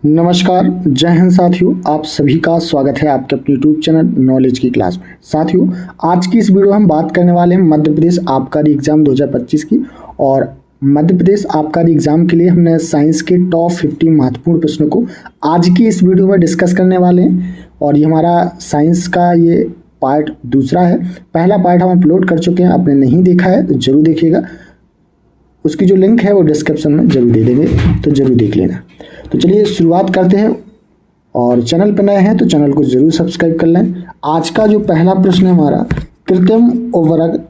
नमस्कार, जय हिंद साथियों। आप सभी का स्वागत है आपके अपने यूट्यूब चैनल नॉलेज की क्लास में। साथियों, आज की इस वीडियो में हम बात करने वाले हैं मध्य प्रदेश आबकारी एग्जाम 2025 की। और मध्य प्रदेश आबकारी एग्जाम के लिए हमने साइंस के टॉप 50 महत्वपूर्ण प्रश्नों को आज की इस वीडियो में डिस्कस करने वाले हैं। और ये हमारा साइंस का ये पार्ट दूसरा है। पहला पार्ट हम अपलोड कर चुके हैं, आपने नहीं देखा है तो जरूर देखिएगा। उसकी जो लिंक है वो डिस्क्रिप्शन में जरूर दे देंगे, तो जरूर देख लेना। तो चलिए शुरुआत करते हैं। और चैनल पर नए हैं तो चैनल को जरूर सब्सक्राइब कर लें। आज का जो पहला प्रश्न है हमारा, कृत्रिम उर्वरक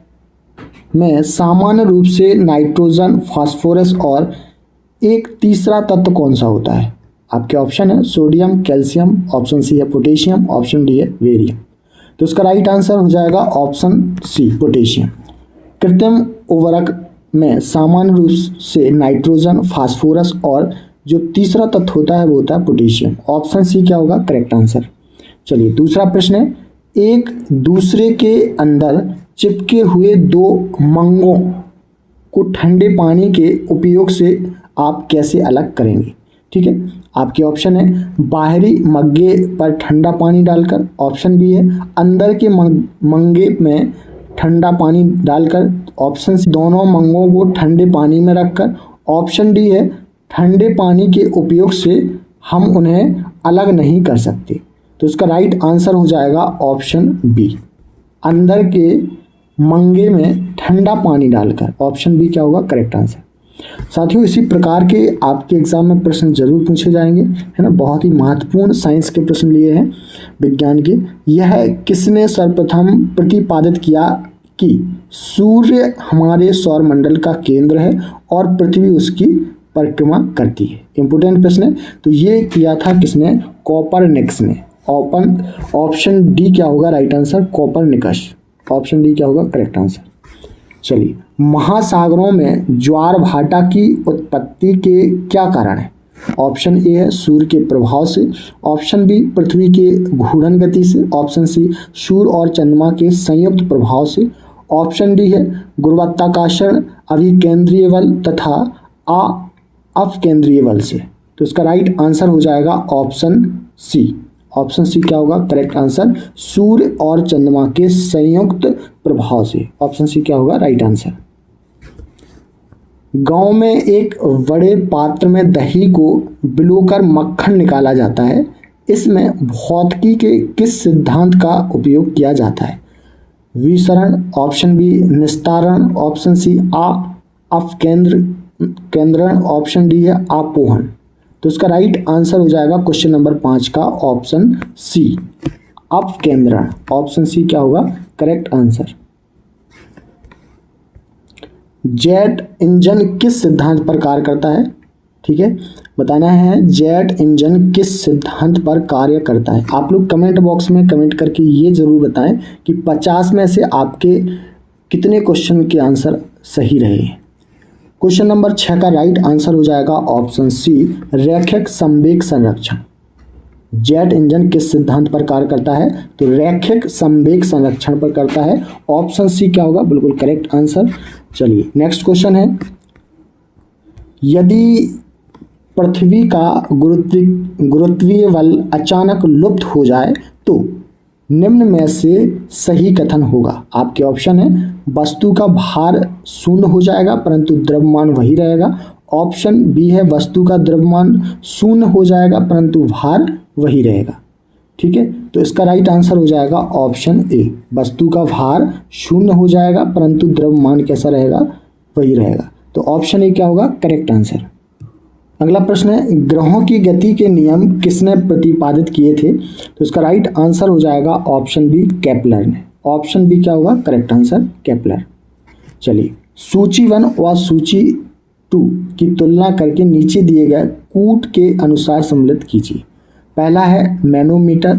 में सामान्य रूप से नाइट्रोजन, फास्फोरस और एक तीसरा तत्व कौन सा होता है? आपके ऑप्शन है सोडियम, कैल्शियम, ऑप्शन सी है पोटेशियम, ऑप्शन डी है बेरियम। तो इसका राइट आंसर हो जाएगा ऑप्शन सी, पोटेशियम। कृत्रिम उर्वरक में सामान्य रूप से नाइट्रोजन, फास्फोरस और जो तीसरा तत्व होता है वो होता है पोटेशियम। ऑप्शन सी क्या होगा करेक्ट आंसर। चलिए दूसरा प्रश्न है, एक दूसरे के अंदर चिपके हुए दो मंगों को ठंडे पानी के उपयोग से आप कैसे अलग करेंगे? ठीक है, आपके ऑप्शन है बाहरी मग्गे पर ठंडा पानी डालकर, ऑप्शन बी है अंदर के मंगे में ठंडा पानी डालकर, ऑप्शन सी दोनों मंगों को ठंडे पानी में रखकर, ऑप्शन डी है ठंडे पानी के उपयोग से हम उन्हें अलग नहीं कर सकते। तो इसका राइट आंसर हो जाएगा ऑप्शन बी, अंदर के मंगे में ठंडा पानी डालकर। ऑप्शन बी क्या होगा करेक्ट आंसर। साथियों, इसी प्रकार के आपके एग्जाम में प्रश्न जरूर पूछे जाएंगे, है ना। बहुत ही महत्वपूर्ण साइंस के प्रश्न लिए हैं विज्ञान के। यह किसने सर्वप्रथम प्रतिपादित किया कि सूर्य हमारे सौरमंडल का केंद्र है और पृथ्वी उसकी परिक्रमा करती है? इंपोर्टेंट प्रश्न है। तो ये किया था किसने? कोपरनिकस ने। ऑप्शन डी क्या होगा right answer? Copernicus. Option D क्या होगा करेक्ट आंसर। चलिए, महासागरों में ज्वार भाटा की उत्पत्ति के क्या कारण है? ऑप्शन ए है सूर्य के प्रभाव से, ऑप्शन बी पृथ्वी के घूर्णन गति से, ऑप्शन सी सूर्य और चंद्रमा के संयुक्त प्रभाव से, ऑप्शन डी है गुरुत्वाकर्षण, अभिकेंद्रीय बल तथा अपकेंद्रीय बल से। तो इसका राइट आंसर हो जाएगा ऑप्शन सी। ऑप्शन सी क्या होगा करेक्ट आंसर? सूर्य और चंद्रमा के संयुक्त प्रभाव से। ऑप्शन सी क्या होगा राइट आंसर। गांव में एक बड़े पात्र में दही को बिलोकर मक्खन निकाला जाता है। इसमें भौतिकी के किस सिद्धांत का उपयोग किया जाता है? विसरण, ऑप्शन बी निस्तारण, ऑप्शन सी अपकेंद्रण, ऑप्शन डी है आपोहन। तो इसका राइट आंसर हो जाएगा क्वेश्चन नंबर 5 का ऑप्शन सी, अपकेंद्रण। ऑप्शन सी क्या होगा करेक्ट आंसर। जेट इंजन किस सिद्धांत पर कार्य करता है? ठीक है, बताना है जेट इंजन किस सिद्धांत पर कार्य करता है। आप लोग कमेंट बॉक्स में कमेंट करके ये जरूर बताएं कि 50 में से आपके कितने क्वेश्चन के आंसर सही रहे। क्वेश्चन नंबर 6 का राइट आंसर हो जाएगा ऑप्शन सी, रैखिक संवेग संरक्षण। जेट इंजन किस सिद्धांत पर कार्य करता है? तो रैखिक संवेग संरक्षण पर करता है। ऑप्शन सी क्या होगा बिल्कुल करेक्ट आंसर। चलिए नेक्स्ट क्वेश्चन है, यदि पृथ्वी का गुरुत्वीय बल अचानक लुप्त हो जाए तो निम्न में से सही कथन होगा। आपके ऑप्शन है वस्तु का भार शून्य हो जाएगा परंतु द्रव्यमान वही रहेगा, ऑप्शन बी है वस्तु का द्रव्यमान शून्य हो जाएगा परंतु भार वही रहेगा। ठीक है, तो इसका राइट आंसर हो जाएगा ऑप्शन ए, वस्तु का भार शून्य हो जाएगा परंतु द्रव्यमान कैसा रहेगा वही रहेगा। तो ऑप्शन ए क्या होगा करेक्ट आंसर। अगला प्रश्न है, ग्रहों की गति के नियम किसने प्रतिपादित किए थे? तो इसका राइट आंसर हो जाएगा ऑप्शन बी, केपलर ने। ऑप्शन बी क्या होगा करेक्ट आंसर, केपलर। चलिए, सूची 1 और सूची 2 की तुलना करके नीचे दिए गए कूट के अनुसार सम्मिलित कीजिए। पहला है मैनोमीटर,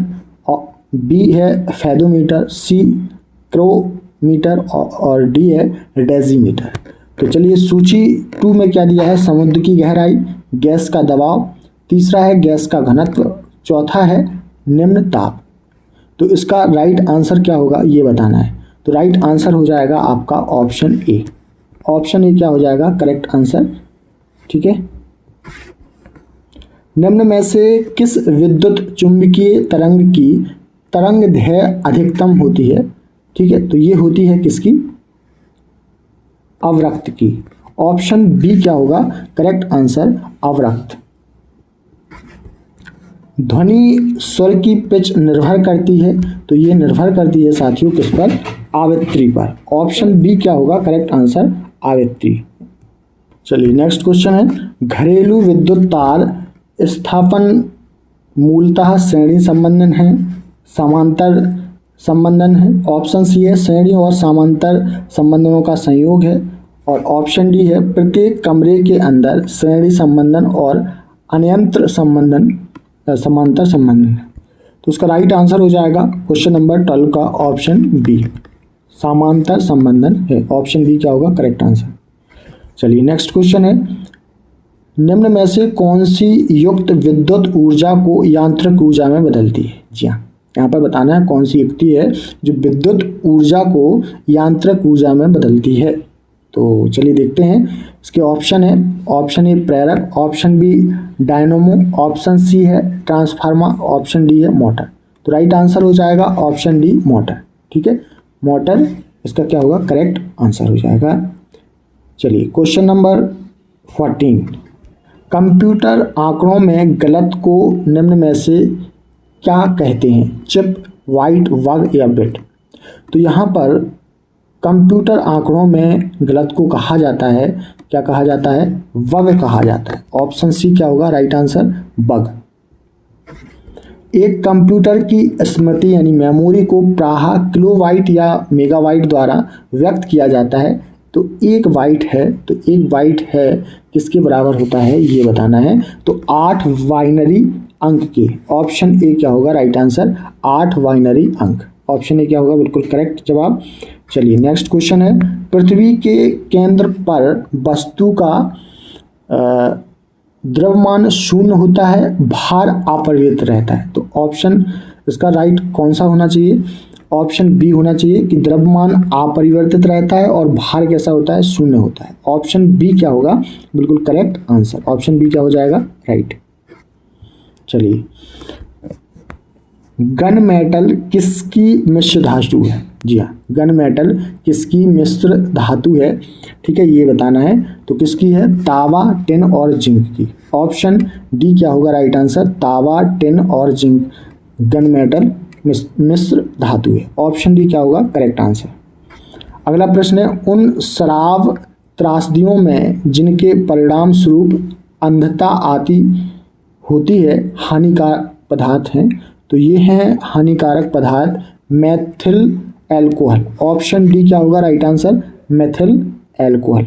बी है फेदोमीटर, सी क्रोमीटर और डी है डेसीमीटर। तो चलिए, सूची 2 में क्या दिया है? समुद्र की गहराई, गैस का दबाव, तीसरा है गैस का घनत्व, चौथा है निम्न ताप। तो इसका राइट आंसर क्या होगा ये बताना है। तो राइट आंसर हो जाएगा आपका ऑप्शन ए। ऑप्शन ए क्या हो जाएगा करेक्ट आंसर। ठीक है, निम्न में से किस विद्युत चुंबकीय तरंग की तरंग दैर्घ्य अधिकतम होती है? ठीक है, तो ये होती है किसकी? अवरक्त की। ऑप्शन बी क्या होगा करेक्ट आंसर? अवरक्त। ध्वनि स्वर की पिच निर्भर करती है, तो ये निर्भर करती है साथियों किस पर? आवृत्ति पर। ऑप्शन बी क्या होगा करेक्ट आंसर? आवृत्ति। चलिए नेक्स्ट क्वेश्चन है, घरेलू विद्युत तार स्थापन मूलतः श्रेणी संबंधन है, समांतर संबंधन है। ऑप्शन सी है श्रेणी और समांतर संबंधनों का संयोग है, और ऑप्शन डी है प्रत्येक कमरे के अंदर श्रेणी संबंधन और अन्यंत्र संबंधन समांतर संबंधन है। तो उसका राइट आंसर हो जाएगा क्वेश्चन नंबर 12 का ऑप्शन बी, समांतर संबंधन है। ऑप्शन बी क्या होगा करेक्ट आंसर। चलिए नेक्स्ट क्वेश्चन है, निम्न में से कौन सी युक्त विद्युत ऊर्जा को यांत्रिक ऊर्जा में बदलती है? जी हाँ, यहाँ पर बताना है कौन सी युक्ति है जो विद्युत ऊर्जा को यांत्रिक ऊर्जा में बदलती है। तो चलिए देखते हैं इसके ऑप्शन है। ऑप्शन ए प्रेरक, option B dynamo, option C है ट्रांसफार्मर, ऑप्शन डी है मोटर। तो राइट आंसर हो जाएगा ऑप्शन डी मोटर। ठीक है, मोटर इसका क्या होगा करेक्ट आंसर हो जाएगा। चलिए क्वेश्चन नंबर 14, कंप्यूटर आंकड़ों में गलत को निम्न में से क्या कहते हैं? चिप, वाइट, वग या बिट। तो यहाँ पर कंप्यूटर आंकड़ों में गलत को कहा जाता है, क्या कहा जाता है? वग कहा जाता है। ऑप्शन सी क्या होगा राइट आंसर? बग। एक कंप्यूटर की स्मृति यानी मेमोरी को प्रायः किलोबाइट या मेगाबाइट द्वारा व्यक्त किया जाता है। तो एक बाइट है, तो एक बाइट है किसके बराबर होता है ये बताना है। तो 8 बाइनरी अंक के। ऑप्शन ए क्या होगा राइट आंसर? 8 बाइनरी अंक। ऑप्शन ए क्या होगा बिल्कुल करेक्ट जवाब। चलिए नेक्स्ट क्वेश्चन है, पृथ्वी के केंद्र पर वस्तु का द्रव्यमान शून्य होता है, भार अपरिवर्तित रहता है। तो ऑप्शन इसका राइट कौन सा होना चाहिए? ऑप्शन बी होना चाहिए कि द्रव्यमान अपरिवर्तित रहता है और भार कैसा होता है? शून्य होता है। ऑप्शन बी क्या होगा बिल्कुल करेक्ट आंसर? ऑप्शन बी क्या हो जाएगा राइट। चलिए, गन मेटल किसकी मिश्र धातु है? जी हाँ, गन मेटल किसकी मिश्र धातु है? ठीक है, ये बताना है। तो किसकी है? तांबा, टिन और जिंक की। ऑप्शन डी क्या होगा राइट आंसर? तांबा, टिन और जिंक गन मेटल मिश्र धातु है। ऑप्शन डी क्या होगा करेक्ट आंसर। अगला प्रश्न है, उन शराब त्रासदियों में जिनके परिणाम स्वरूप अंधता आती होती है हानिकारक पदार्थ हैं। तो ये हैं हानिकारक पदार्थ मेथिल एल्कोहल। ऑप्शन डी क्या होगा राइट आंसर? Methyl alcohol.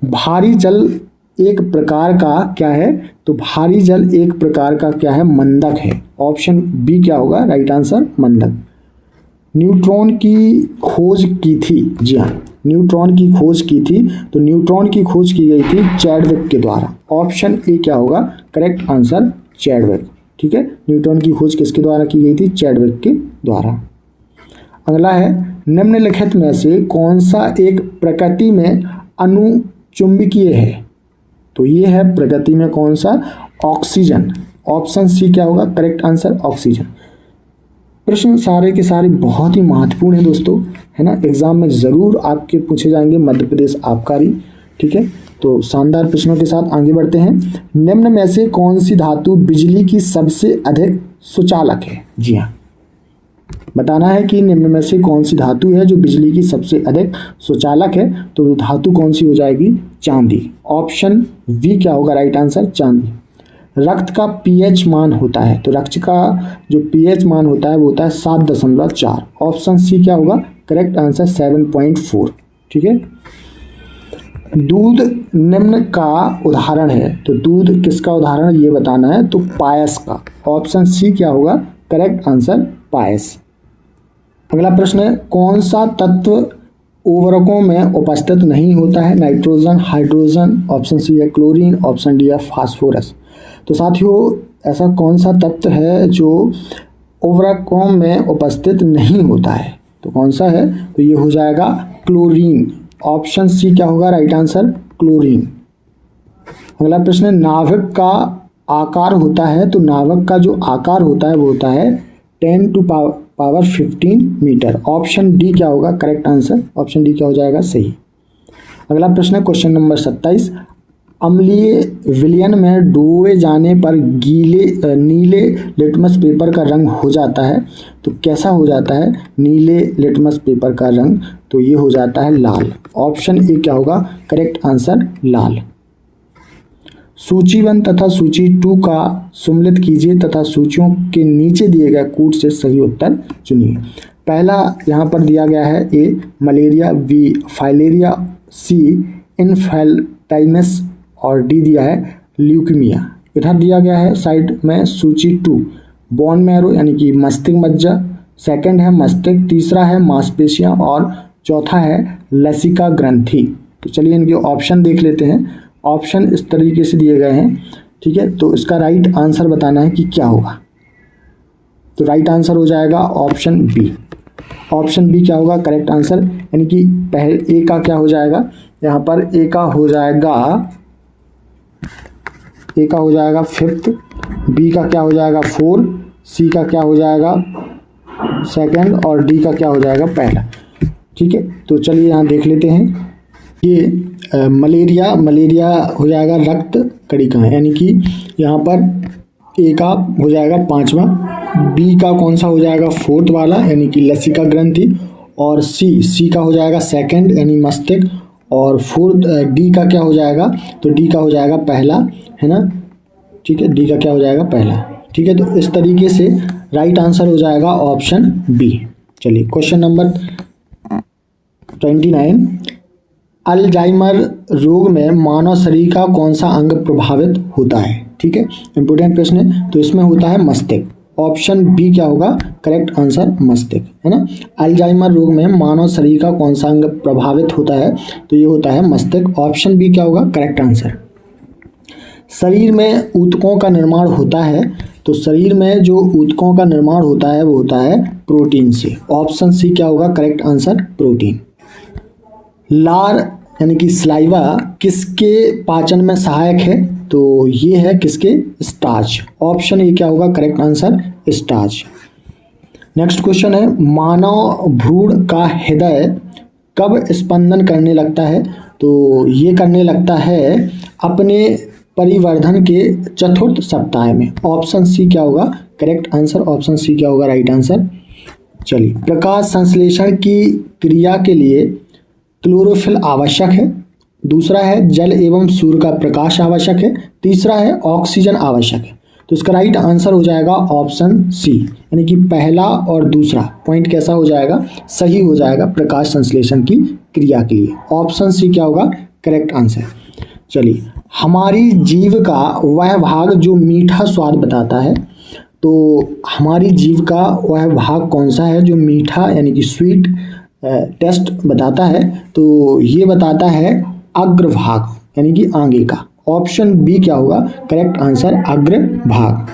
भारी जल एक प्रकार का क्या है? तो भारी जल एक प्रकार का क्या है? मंदक है। ऑप्शन बी क्या होगा राइट आंसर? मंदक। न्यूट्रॉन की खोज की थी। जी हाँ, न्यूट्रॉन की खोज की थी। तो न्यूट्रॉन की खोज की गई थी चैडविक के द्वारा। ऑप्शन ए क्या होगा करेक्ट आंसर? चैडविक। ठीक है, न्यूट्रॉन की खोज किसके द्वारा की गई थी? चैडविक के द्वारा। अगला है, निम्नलिखित में से कौन सा एक प्रकृति में अनुचुंबकीय है? तो ये है प्रकृति में कौन सा? ऑक्सीजन। ऑप्शन सी क्या होगा करेक्ट आंसर? ऑक्सीजन। प्रश्न सारे के सारे बहुत ही महत्वपूर्ण है दोस्तों, है ना। एग्जाम में ज़रूर आपके पूछे जाएंगे मध्य प्रदेश आबकारी। ठीक है, तो शानदार प्रश्नों के साथ आगे बढ़ते हैं। निम्न में से कौन सी धातु बिजली की सबसे अधिक सुचालक है? जी हाँ, बताना है कि निम्न में से कौन सी धातु है जो बिजली की सबसे अधिक सुचालक है। तो धातु कौन सी हो जाएगी? चांदी। ऑप्शन बी क्या होगा राइट आंसर? चांदी। रक्त का पीएच मान होता है, तो रक्त का जो पीएच मान होता है वो होता है 7.4। ऑप्शन सी क्या होगा करेक्ट आंसर? 7.4। ठीक है, दूध निम्न का उदाहरण है। तो दूध किसका उदाहरण ये बताना है, तो पायस का। ऑप्शन सी क्या होगा करेक्ट आंसर? पायस। अगला प्रश्न है, कौन सा तत्व उर्वरकों में उपस्थित नहीं होता है? Nitrogen, hydrogen. ऑप्शन सी है क्लोरीन, ऑप्शन डी है फास्फोरस। तो साथियों ऐसा कौन सा तत्व है जो उर्वरकों में उपस्थित नहीं होता है? तो कौन सा है? तो ये हो जाएगा क्लोरीन। ऑप्शन सी क्या होगा राइट आंसर? क्लोरीन। अगला प्रश्न है, नाभिक का आकार होता है, तो नाभिक का जो आकार होता है वो होता है 10 to power 15 metre. Option D क्या होगा करेक्ट आंसर? ऑप्शन डी क्या हो जाएगा सही। अगला प्रश्न है क्वेश्चन नंबर 27, अम्लीय विलयन में डुबोए जाने पर नीले लिटमस पेपर का रंग हो जाता है, तो कैसा हो जाता है नीले लिटमस पेपर का रंग? तो ये हो जाता है लाल। ऑप्शन ए क्या होगा करेक्ट आंसर? लाल। सूची 1 तथा सूची 2 का सम्मिलित कीजिए तथा सूचियों के नीचे दिए गए कूट से सही उत्तर चुनिए। पहला यहाँ पर दिया गया है ए मलेरिया, बी फाइलेरिया, सी इनफेल्टाइनस और डी दिया है ल्यूकीमिया। इधर दिया गया है साइड में सूची 2 बोन मैरो यानी कि मस्तिष्क मज्जा, सेकंड है मस्तिष्क, तीसरा है मांसपेशियां और चौथा है लसिका ग्रंथि। तो चलिए इनके ऑप्शन देख लेते हैं। ऑप्शन इस तरीके से दिए गए हैं, ठीक है। तो इसका राइट आंसर बताना है कि क्या होगा। तो राइट आंसर हो जाएगा ऑप्शन बी। ऑप्शन बी क्या होगा करेक्ट आंसर? यानी कि पहले ए का क्या हो जाएगा, यहाँ पर ए का हो जाएगा 5th, बी का क्या हो जाएगा 4, सी का क्या हो जाएगा 2nd और डी का क्या हो जाएगा पहला। ठीक है, तो चलिए यहाँ देख लेते हैं। ये मलेरिया हो जाएगा रक्त कणिका, यानी कि यहाँ पर ए का हो जाएगा 5वां, बी का कौन सा हो जाएगा 4th वाला यानी कि लसिका ग्रंथि, और सी का हो जाएगा 2nd यानी मस्तिष्क, और 4th डी का क्या हो जाएगा, तो डी का हो जाएगा पहला, है ना। ठीक है, डी का क्या हो जाएगा पहला। ठीक है, तो इस तरीके से राइट आंसर हो जाएगा ऑप्शन बी। चलिए क्वेश्चन नंबर 29, अल्जाइमर रोग में मानव शरीर का कौन सा अंग प्रभावित होता है? ठीक है, इंपोर्टेंट प्रश्न है। तो इसमें होता है मस्तिष्क। ऑप्शन बी क्या होगा करेक्ट आंसर? मस्तिष्क, है ना। अल्जाइमर रोग में मानव शरीर का कौन सा अंग प्रभावित होता है? तो ये होता है मस्तिष्क। ऑप्शन बी क्या होगा करेक्ट आंसर? शरीर में ऊतकों का निर्माण होता है, तो शरीर में जो ऊतकों का निर्माण होता है वो होता है प्रोटीन से। ऑप्शन सी क्या होगा करेक्ट आंसर? प्रोटीन। लार यानी कि स्लाइवा किसके पाचन में सहायक है? तो ये है किसके? स्टार्च। ऑप्शन ए क्या होगा correct answer? Starch. Next question है, मानव भ्रूण का हृदय कब स्पंदन करने लगता है? तो ये करने लगता है अपने परिवर्धन के 4th सप्ताह में। ऑप्शन सी क्या होगा करेक्ट आंसर? ऑप्शन सी क्या होगा राइट आंसर? चलिए, प्रकाश संश्लेषण की क्रिया के लिए क्लोरोफिल आवश्यक है, दूसरा है जल एवं सूर्य का प्रकाश आवश्यक है, तीसरा है ऑक्सीजन आवश्यक है। तो इसका राइट आंसर हो जाएगा ऑप्शन सी, यानी कि पहला और दूसरा पॉइंट कैसा हो जाएगा? सही हो जाएगा प्रकाश संश्लेषण की क्रिया के लिए। ऑप्शन सी क्या होगा करेक्ट आंसर? चलिए, हमारी जीभ का वह भाग जो मीठा स्वाद बताता है, तो हमारी जीभ का वह भाग कौन सा है जो मीठा यानी कि स्वीट टेस्ट बताता है? तो ये बताता है अग्रभाग यानी कि आगे का। ऑप्शन बी क्या होगा करेक्ट आंसर? अग्रभाग।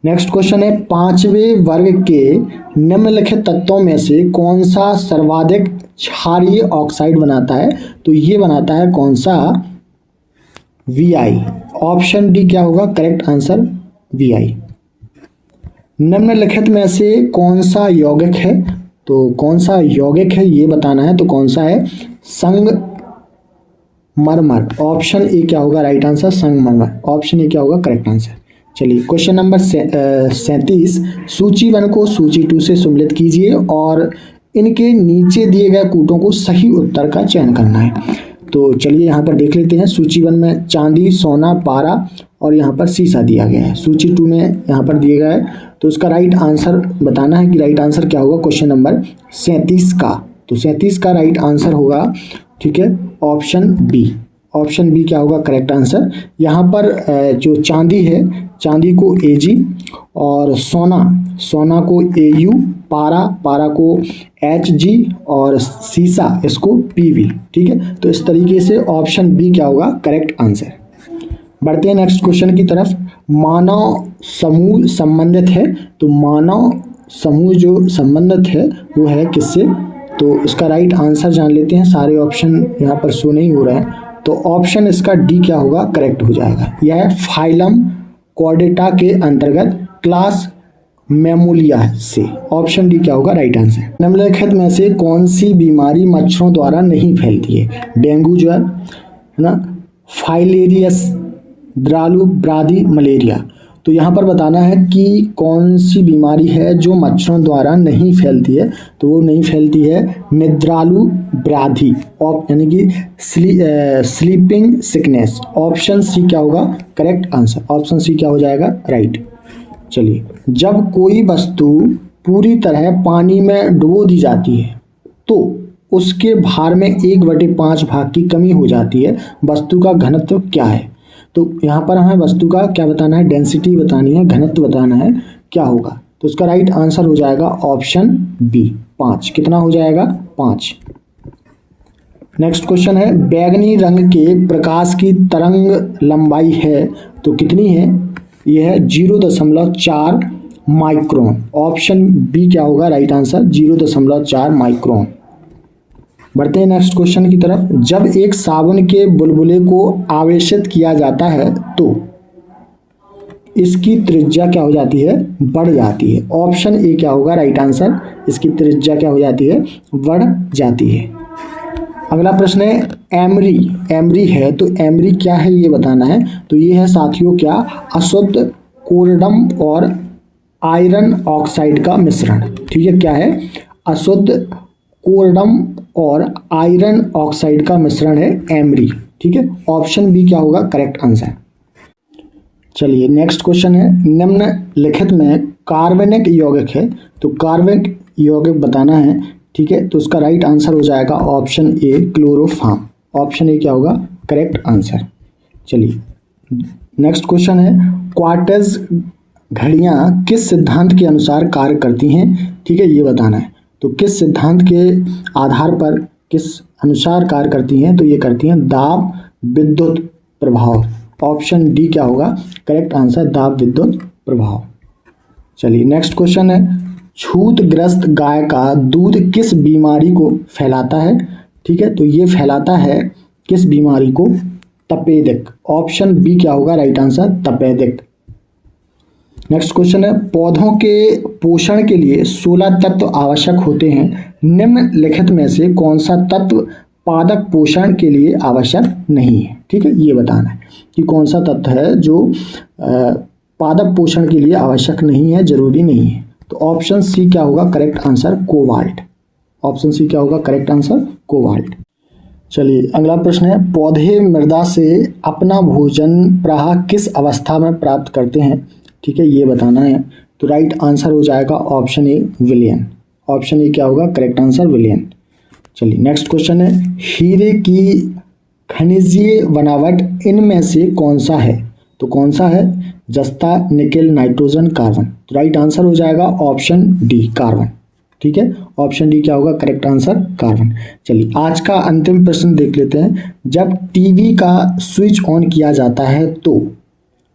नेक्स्ट क्वेश्चन है, 5वें वर्ग के निम्नलिखित तत्वों में से कौन सा सर्वाधिक क्षारीय ऑक्साइड बनाता है? तो ये बनाता है कौन सा? Vi। ऑप्शन डी क्या होगा करेक्ट आंसर? Vi। निम्नलिखित में से कौन सा यौगिक है? तो कौन सा यौगिक है ये बताना है। तो कौन सा है? संगमरमर। ऑप्शन ए क्या होगा राइट आंसर? संगमरमर। ऑप्शन ए क्या होगा करेक्ट आंसर? चलिए क्वेश्चन नंबर 37, सूची 1 को सूची 2 से सम्मिलित कीजिए और इनके नीचे दिए गए कूटों को सही उत्तर का चयन करना है। तो चलिए यहाँ पर देख लेते हैं। सूची 1 में चांदी, सोना, पारा और यहाँ पर सीसा दिया गया है। सूची 2 में यहाँ पर दिए गया है, तो इसका राइट आंसर बताना है कि राइट आंसर क्या होगा क्वेश्चन नंबर 37 का। तो 37 का राइट आंसर होगा, ठीक है, ऑप्शन बी। ऑप्शन बी क्या होगा करेक्ट आंसर? यहाँ पर जो चांदी है, चांदी को Ag और सोना को Au, पारा को Hg और सीसा इसको Pv। ठीक है, तो इस तरीके से ऑप्शन बी क्या होगा करेक्ट आंसर। बढ़ते हैं नेक्स्ट क्वेश्चन की तरफ। मानव समूह संबंधित है, तो मानव समूह जो संबंधित है वो है किससे? तो इसका राइट आंसर जान लेते हैं। सारे ऑप्शन यहाँ पर शो नहीं हो रहे हैं, तो ऑप्शन इसका डी क्या होगा, करेक्ट हो जाएगा। यह फाइलम कॉर्डेटा के अंतर्गत क्लास मैमोलिया से, ऑप्शन डी क्या होगा राइट आंसर। निम्नलिखित में से कौन सी बीमारी मच्छरों द्वारा नहीं फैलती है? डेंगू ज्वर है ना, फाइलेरियस, द्रालु ब्रादी, मलेरिया। तो यहाँ पर बताना है कि कौन सी बीमारी है जो मच्छरों द्वारा नहीं फैलती है, तो वो नहीं फैलती है निद्रालु ब्रादी, यानी कि स्लीपिंग सिकनेस। ऑप्शन सी क्या होगा करेक्ट आंसर, ऑप्शन सी क्या हो जाएगा राइट। चलिए, जब कोई वस्तु पूरी तरह पानी में डुबो दी जाती है तो उसके भार में 1/5 भाग की कमी हो जाती है, वस्तु का घनत्व क्या है? तो यहाँ पर हमें वस्तु का क्या बताना है, डेंसिटी बतानी है, घनत्व बताना है, क्या होगा? तो उसका राइट आंसर हो जाएगा ऑप्शन बी 5। कितना हो जाएगा 5। नेक्स्ट क्वेश्चन है, बैंगनी रंग के प्रकाश की तरंग लंबाई है तो कितनी है? यह है 0.4 माइक्रोन। ऑप्शन बी क्या होगा राइट आंसर, 0.4 माइक्रोन। बढ़ते हैं नेक्स्ट क्वेश्चन की तरफ। जब एक साबुन के बुलबुले को आवेशित किया जाता है तो इसकी त्रिज्या क्या हो जाती है, बढ़ जाती है। ऑप्शन ए क्या होगा राइट आंसर, इसकी त्रिज्या क्या हो जाती है, बढ़ जाती है। अगला प्रश्न है, एमरी, एमरी है तो एमरी क्या है ये बताना है। तो ये है साथियों क्या, अशुद्ध कोरडम और आयरन ऑक्साइड का मिश्रण। ठीक है, क्या है, अशुद्ध कोरडम और आयरन ऑक्साइड का मिश्रण है एमरी। ठीक है, ऑप्शन बी क्या होगा करेक्ट आंसर। चलिए नेक्स्ट क्वेश्चन है, निम्नलिखित में कार्बनिक यौगिक है तो कार्बनिक यौगिक बताना है। ठीक है, तो उसका राइट आंसर हो जाएगा option A chloroform. Option A क्या होगा करेक्ट आंसर। चलिए नेक्स्ट क्वेश्चन है, क्वार्ट्ज घड़ियां किस सिद्धांत के अनुसार कार्य करती हैं? ठीक है, ये बताना है। तो किस सिद्धांत के आधार पर, किस अनुसार कार्य करती हैं? तो ये करती हैं दाब विद्युत प्रभाव। ऑप्शन डी क्या होगा करेक्ट आंसर, दाब विद्युत प्रभाव। चलिए नेक्स्ट क्वेश्चन है, छूतग्रस्त गाय का दूध किस बीमारी को फैलाता है? ठीक है, तो ये फैलाता है किस बीमारी को, तपेदिक। ऑप्शन बी क्या होगा राइट आंसर, तपेदिक। नेक्स्ट क्वेश्चन है, पौधों के पोषण के लिए 16 तत्व आवश्यक होते हैं, निम्नलिखित में से कौन सा तत्व पादप पोषण के लिए आवश्यक नहीं है? ठीक है, ये बताना है कि कौन सा तत्व है जो पादप पोषण के लिए आवश्यक नहीं है, जरूरी नहीं है। तो ऑप्शन सी क्या होगा correct answer, cobalt. Option C क्या होगा करेक्ट आंसर, कोबाल्ट। चलिए अगला प्रश्न है, पौधे मृदा से अपना भोजन प्रायः किस अवस्था में प्राप्त करते हैं? ठीक है, ये बताना है। तो राइट आंसर हो जाएगा ऑप्शन ए विलियन। ऑप्शन ए क्या होगा करेक्ट आंसर, विलियन। चलिए नेक्स्ट क्वेश्चन है, हीरे की खनिजीय बनावट इनमें से कौन सा है? तो कौन सा है, जस्ता, निकेल, नाइट्रोजन, कार्बन। तो राइट आंसर हो जाएगा ऑप्शन डी कार्बन। ठीक है, ऑप्शन डी क्या होगा करेक्ट आंसर, कार्बन। चलिए आज का अंतिम प्रश्न देख लेते हैं। जब टीवी का स्विच ऑन किया जाता है तो,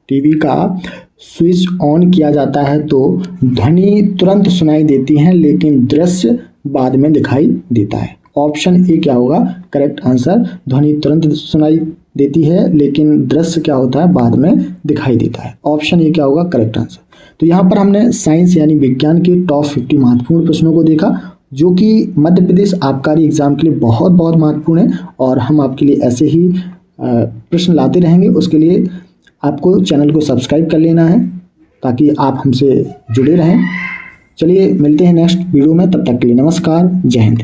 टीवी का स्विच ऑन किया जाता है तो ध्वनि तुरंत सुनाई देती है लेकिन दृश्य बाद में दिखाई देता है। ऑप्शन ए क्या होगा करेक्ट आंसर, ध्वनि तुरंत सुनाई देती है लेकिन दृश्य क्या होता है बाद में दिखाई देता है। ऑप्शन ए क्या होगा करेक्ट आंसर। तो यहाँ पर हमने साइंस यानी विज्ञान के टॉप 50 महत्वपूर्ण प्रश्नों को देखा जो कि मध्य प्रदेश आबकारी एग्जाम के लिए बहुत बहुत महत्वपूर्ण है और हम आपके लिए ऐसे ही प्रश्न लाते रहेंगे। उसके लिए आपको चैनल को सब्सक्राइब कर लेना है ताकि आप हमसे जुड़े रहें। चलिए मिलते हैं नेक्स्ट वीडियो में, तब तक के लिए नमस्कार, जय हिंद।